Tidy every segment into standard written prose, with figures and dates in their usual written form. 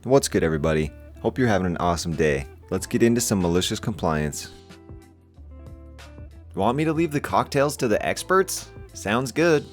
What's good, everybody? Hope you're having an awesome day. Let's get into some malicious compliance. Want me to leave the cocktails to the experts? Sounds good.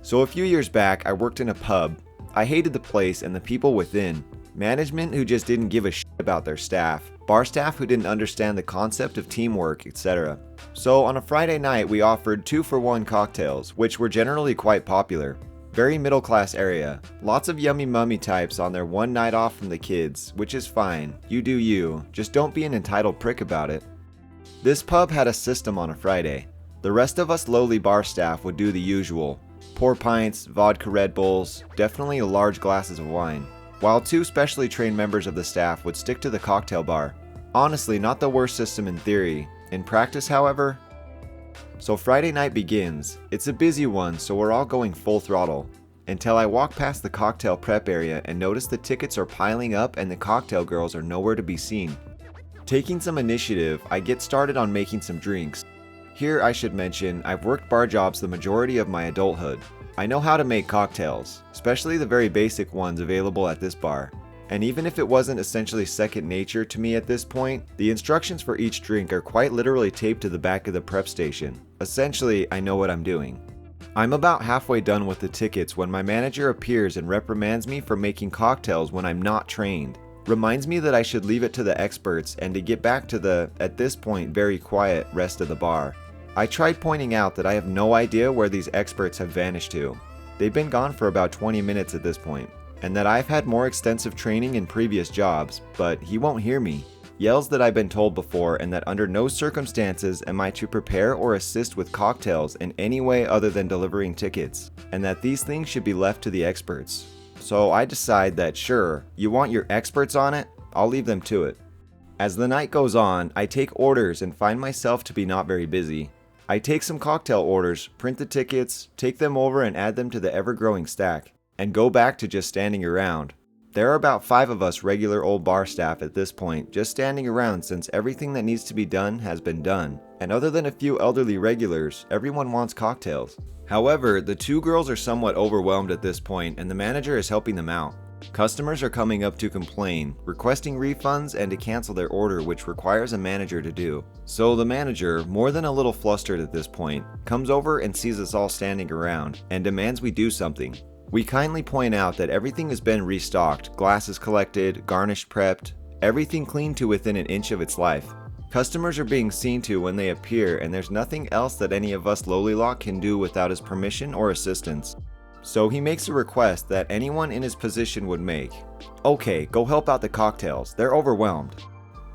So a few years back, I worked in a pub. I hated the place and the people within. Management who just didn't give a shit about their staff. Bar staff who didn't understand the concept of teamwork, etc. So on a Friday night, we offered 2-for-1 cocktails, which were generally quite popular. Very middle class area. Lots of yummy mummy types on their one night off from the kids, which is fine. You do you. Just don't be an entitled prick about it. This pub had a system on a Friday. The rest of us lowly bar staff would do the usual. Pour pints, vodka Red Bulls, definitely large glasses of wine. While 2 specially trained members of the staff would stick to the cocktail bar. Honestly, not the worst system in theory. In practice, however. So Friday night begins. It's a busy one, so we're all going full throttle. Until I walk past the cocktail prep area and notice the tickets are piling up and the cocktail girls are nowhere to be seen. Taking some initiative, I get started on making some drinks. Here I should mention, I've worked bar jobs the majority of my adulthood. I know how to make cocktails, especially the very basic ones available at this bar. And even if it wasn't essentially second nature to me at this point, the instructions for each drink are quite literally taped to the back of the prep station. Essentially, I know what I'm doing. I'm about halfway done with the tickets when my manager appears and reprimands me for making cocktails when I'm not trained. Reminds me that I should leave it to the experts and to get back to the, at this point, very quiet rest of the bar. I tried pointing out that I have no idea where these experts have vanished to. They've been gone for about 20 minutes at this point. And that I've had more extensive training in previous jobs, but he won't hear me. Yells that I've been told before and that under no circumstances am I to prepare or assist with cocktails in any way other than delivering tickets, and that these things should be left to the experts. So I decide that sure, you want your experts on it? I'll leave them to it. As the night goes on, I take orders and find myself to be not very busy. I take some cocktail orders, print the tickets, take them over and add them to the ever-growing stack. And go back to just standing around. There are about 5 of us regular old bar staff at this point, just standing around since everything that needs to be done has been done. And other than a few elderly regulars, everyone wants cocktails. However, the 2 girls are somewhat overwhelmed at this point and the manager is helping them out. Customers are coming up to complain, requesting refunds and to cancel their order, which requires a manager to do. So the manager, more than a little flustered at this point, comes over and sees us all standing around and demands we do something. We kindly point out that everything has been restocked, glasses collected, garnish prepped, everything cleaned to within an inch of its life. Customers are being seen to when they appear and there's nothing else that any of us lowly lot can do without his permission or assistance. So he makes a request that anyone in his position would make. Okay, go help out the cocktails, they're overwhelmed.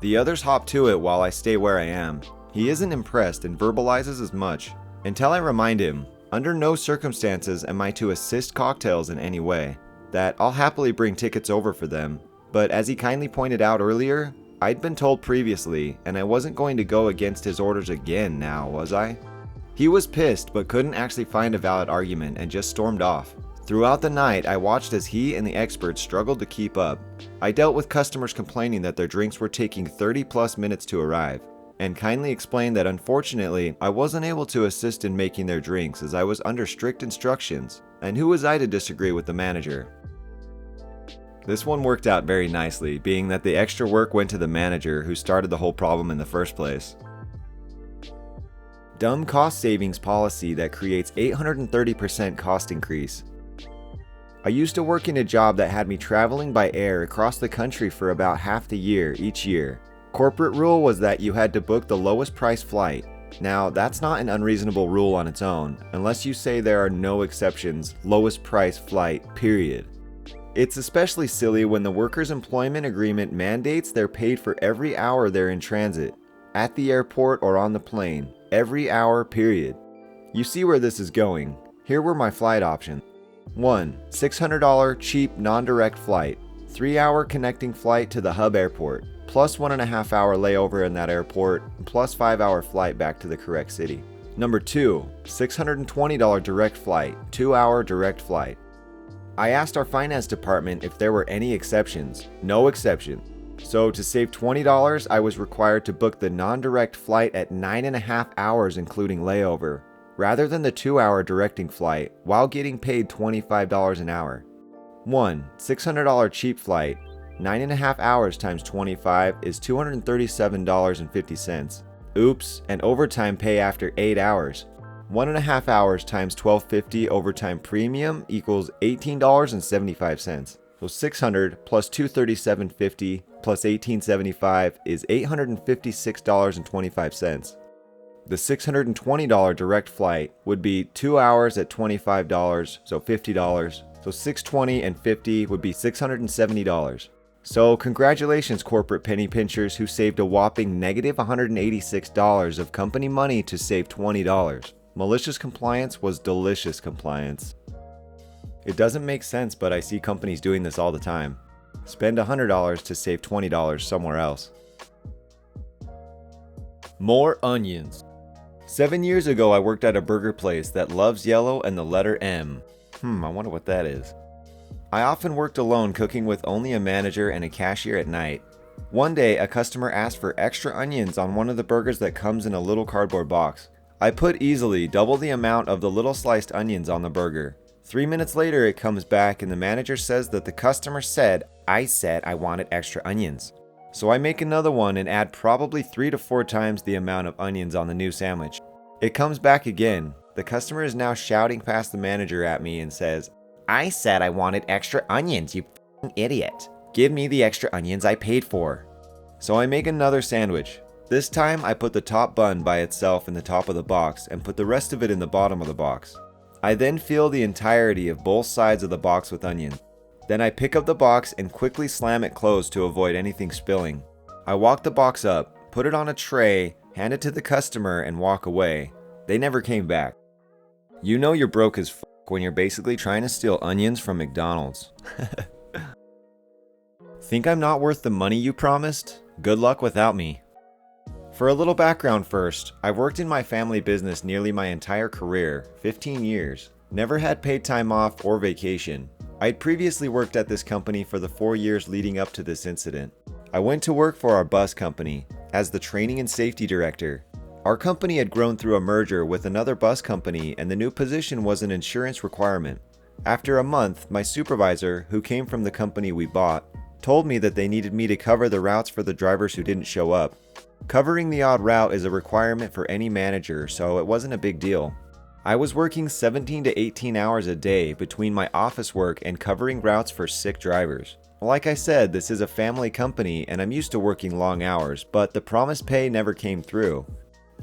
The others hop to it while I stay where I am. He isn't impressed and verbalizes as much, until I remind him, under no circumstances am I to assist cocktails in any way, that I'll happily bring tickets over for them, but as he kindly pointed out earlier, I'd been told previously, and I wasn't going to go against his orders again now, was I? He was pissed but couldn't actually find a valid argument and just stormed off. Throughout the night, I watched as he and the experts struggled to keep up. I dealt with customers complaining that their drinks were taking 30+ minutes to arrive, and kindly explained that unfortunately I wasn't able to assist in making their drinks as I was under strict instructions, and who was I to disagree with the manager? This one worked out very nicely, being that the extra work went to the manager who started the whole problem in the first place. Dumb cost savings policy that creates 830% cost increase. I used to work in a job that had me traveling by air across the country for about half the year each year. Corporate rule was that you had to book the lowest price flight. Now, that's not an unreasonable rule on its own, unless you say there are no exceptions, lowest price flight, period. It's especially silly when the workers' employment agreement mandates they're paid for every hour they're in transit, at the airport or on the plane, every hour, period. You see where this is going. Here were my flight options. 1. $600 cheap non-direct flight, 3-hour connecting flight to the hub airport, plus 1.5-hour layover in that airport, plus 5-hour flight back to the correct city. Number 2, $620 direct flight, 2-hour direct flight. I asked our finance department if there were any exceptions. No exception. So to save $20, I was required to book the non-direct flight at 9.5 hours including layover, rather than the 2-hour directing flight, while getting paid $25 an hour. 1. $600 cheap flight. 9.5 hours times 25 is $237.50. Oops, and overtime pay after 8 hours. 1.5 hours times $12.50 overtime premium equals $18.75. So 600 plus $237.50 plus $18.75 is $856.25. The $620 direct flight would be 2 hours at $25, so $50. So $620 and $50 would be $670. So congratulations, corporate penny pinchers who saved a whopping negative $186 of company money to save $20. Malicious compliance was delicious compliance. It doesn't make sense, but I see companies doing this all the time. Spend $100 to save $20 somewhere else. More onions. 7 years ago, I worked at a burger place that loves yellow and the letter M. I wonder what that is. I often worked alone, cooking with only a manager and a cashier at night. One day, a customer asked for extra onions on one of the burgers that comes in a little cardboard box. I put easily double the amount of the little sliced onions on the burger. 3 minutes later, it comes back and the manager says that the customer said, "I said I wanted extra onions." So I make another one and add probably 3 to 4 times the amount of onions on the new sandwich. It comes back again. The customer is now shouting past the manager at me and says, "I said I wanted extra onions, you f***ing idiot. Give me the extra onions I paid for." So I make another sandwich. This time I put the top bun by itself in the top of the box and put the rest of it in the bottom of the box. I then fill the entirety of both sides of the box with onion. Then I pick up the box and quickly slam it closed to avoid anything spilling. I walk the box up, put it on a tray, hand it to the customer, and walk away. They never came back. You know you're broke as f*** when you're basically trying to steal onions from McDonald's. Think I'm not worth the money you promised? Good luck without me. For a little background first, I've worked in my family business nearly my entire career, 15 years. Never had paid time off or vacation. I'd previously worked at this company for the 4 years leading up to this incident. I went to work for our bus company as the training and safety director. Our company had grown through a merger with another bus company and the new position was an insurance requirement. After a month, my supervisor, who came from the company we bought, told me that they needed me to cover the routes for the drivers who didn't show up. Covering the odd route is a requirement for any manager, so it wasn't a big deal. I was working 17 to 18 hours a day between my office work and covering routes for sick drivers. Like I said, this is a family company and I'm used to working long hours, but the promised pay never came through.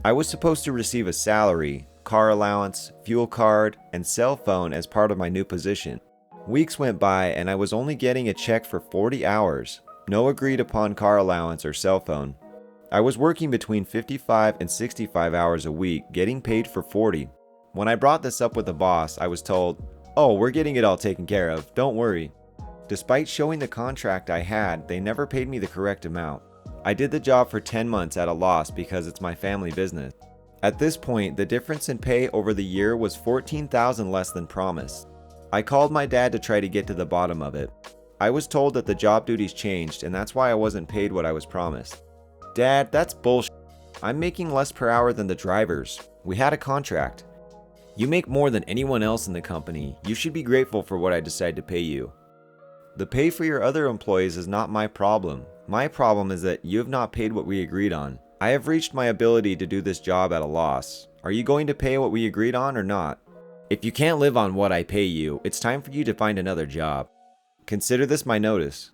I was supposed to receive a salary, car allowance, fuel card, and cell phone as part of my new position. Weeks went by and I was only getting a check for 40 hours, no agreed upon car allowance or cell phone. I was working between 55 and 65 hours a week, getting paid for 40. When I brought this up with the boss, I was told, "Oh, we're getting it all taken care of, don't worry." Despite showing the contract I had, they never paid me the correct amount. I did the job for 10 months at a loss because it's my family business. At this point, the difference in pay over the year was $14,000 less than promised. I called my dad to try to get to the bottom of it. I was told that the job duties changed and that's why I wasn't paid what I was promised. "Dad, that's bullshit. I'm making less per hour than the drivers. We had a contract. You make more than anyone else in the company. You should be grateful for what I decide to pay you. The pay for your other employees is not my problem. My problem is that you have not paid what we agreed on. I have reached my ability to do this job at a loss. Are you going to pay what we agreed on or not? If you can't live on what I pay you, it's time for you to find another job. Consider this my notice."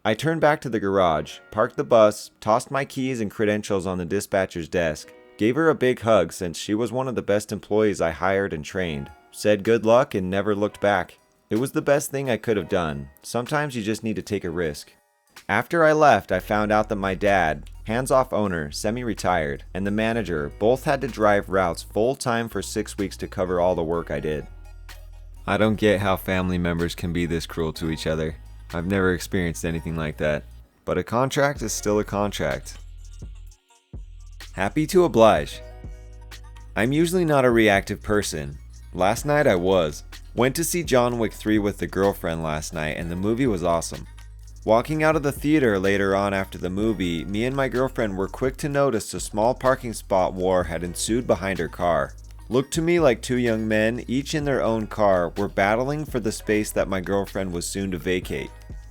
I turned back to the garage, parked the bus, tossed my keys and credentials on the dispatcher's desk, gave her a big hug since she was one of the best employees I hired and trained, said good luck and never looked back. It was the best thing I could have done. Sometimes you just need to take a risk. After I left, I found out that my dad, hands-off owner, semi-retired, and the manager both had to drive routes full-time for 6 weeks to cover all the work I did. I don't get how family members can be this cruel to each other. I've never experienced anything like that. But a contract is still a contract. Happy to oblige. I'm usually not a reactive person. Last night I was. Went to see John Wick 3 with the girlfriend last night and the movie was awesome. Walking out of the theater later on after the movie, me and my girlfriend were quick to notice a small parking spot war had ensued behind her car. Looked to me like two young men, each in their own car, were battling for the space that my girlfriend was soon to vacate.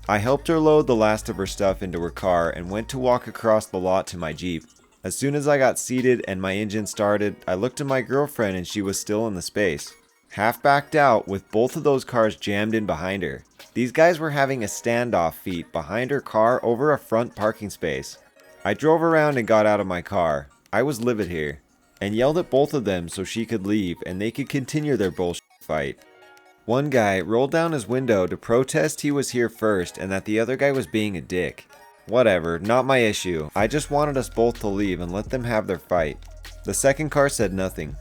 I helped her load the last of her stuff into her car and went to walk across the lot to my Jeep. As soon as I got seated and my engine started, I looked at my girlfriend and she was still in the space. Half backed out with both of those cars jammed in behind her. These guys were having a standoff feat behind her car over a front parking space. I drove around and got out of my car. I was livid here. And yelled at both of them so she could leave and they could continue their bullshit fight. One guy rolled down his window to protest he was here first and that the other guy was being a dick. Whatever, not my issue. I just wanted us both to leave and let them have their fight. The second car said nothing.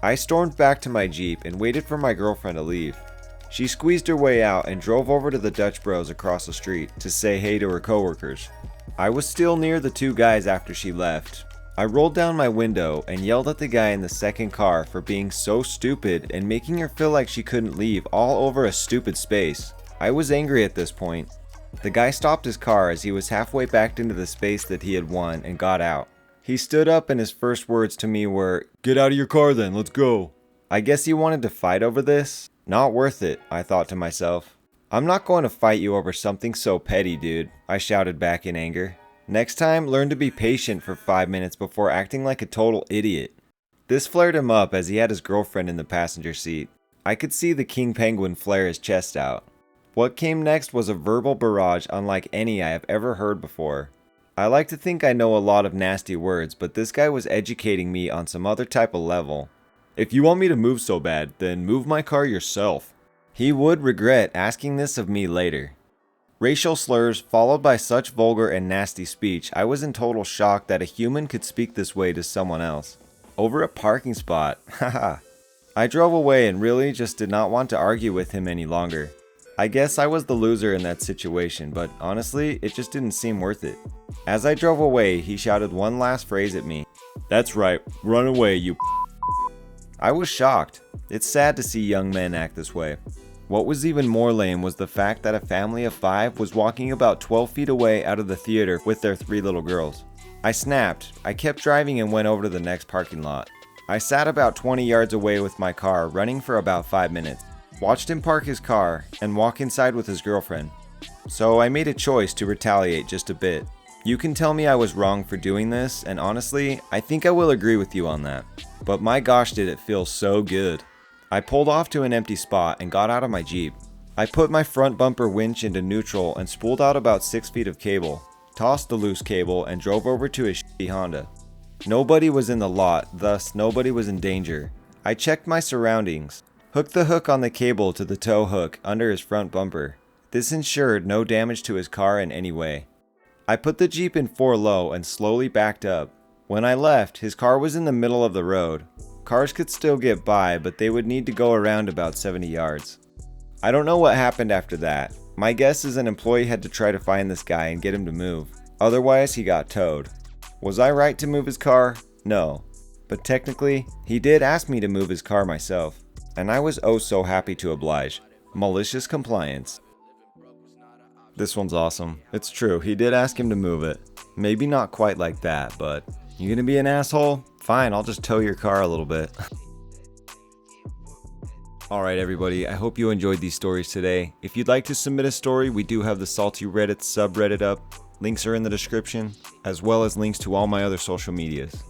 I stormed back to my Jeep and waited for my girlfriend to leave. She squeezed her way out and drove over to the Dutch Bros across the street to say hey to her coworkers. I was still near the two guys after she left. I rolled down my window and yelled at the guy in the second car for being so stupid and making her feel like she couldn't leave all over a stupid space. I was angry at this point. The guy stopped his car as he was halfway backed into the space that he had won and got out. He stood up and his first words to me were, "Get out of your car then, let's go." I guess he wanted to fight over this? Not worth it, I thought to myself. I'm not going to fight you over something so petty, dude, I shouted back in anger. Next time, learn to be patient for 5 minutes before acting like a total idiot. This flared him up as he had his girlfriend in the passenger seat. I could see the king penguin flare his chest out. What came next was a verbal barrage unlike any I have ever heard before. I like to think I know a lot of nasty words, but this guy was educating me on some other type of level. If you want me to move so bad, then move my car yourself. He would regret asking this of me later. Racial slurs followed by such vulgar and nasty speech, I was in total shock that a human could speak this way to someone else. Over a parking spot, haha. I drove away and really just did not want to argue with him any longer. I guess I was the loser in that situation, but honestly, it just didn't seem worth it. As I drove away, he shouted one last phrase at me. "That's right, run away, you." I was shocked. It's sad to see young men act this way. What was even more lame was the fact that a family of 5 was walking about 12 feet away out of the theater with their 3 little girls. I snapped. I kept driving and went over to the next parking lot. I sat about 20 yards away with my car, running for about 5 minutes. Watched him park his car and walk inside with his girlfriend. So I made a choice to retaliate just a bit. You can tell me I was wrong for doing this, and honestly, I think I will agree with you on that. But my gosh, did it feel so good. I pulled off to an empty spot and got out of my Jeep. I put my front bumper winch into neutral and spooled out about 6 feet of cable, tossed the loose cable, and drove over to his shitty Honda. Nobody was in the lot, thus nobody was in danger. I checked my surroundings, hooked the hook on the cable to the tow hook under his front bumper. This ensured no damage to his car in any way. I put the Jeep in 4 low and slowly backed up. When I left, his car was in the middle of the road. Cars could still get by, but they would need to go around about 70 yards. I don't know what happened after that. My guess is an employee had to try to find this guy and get him to move. Otherwise, he got towed. Was I right to move his car? No. But technically, he did ask me to move his car myself. And I was oh so happy to oblige. Malicious compliance. This one's awesome. It's true, he did ask him to move it. Maybe not quite like that, but you gonna be an asshole? Fine, I'll just tow your car a little bit. Alright everybody, I hope you enjoyed these stories today. If you'd like to submit a story, we do have the Salty Reddit subreddit up. Links are in the description, as well as links to all my other social medias.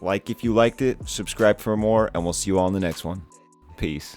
Like if you liked it, subscribe for more, and we'll see you all in the next one. Peace.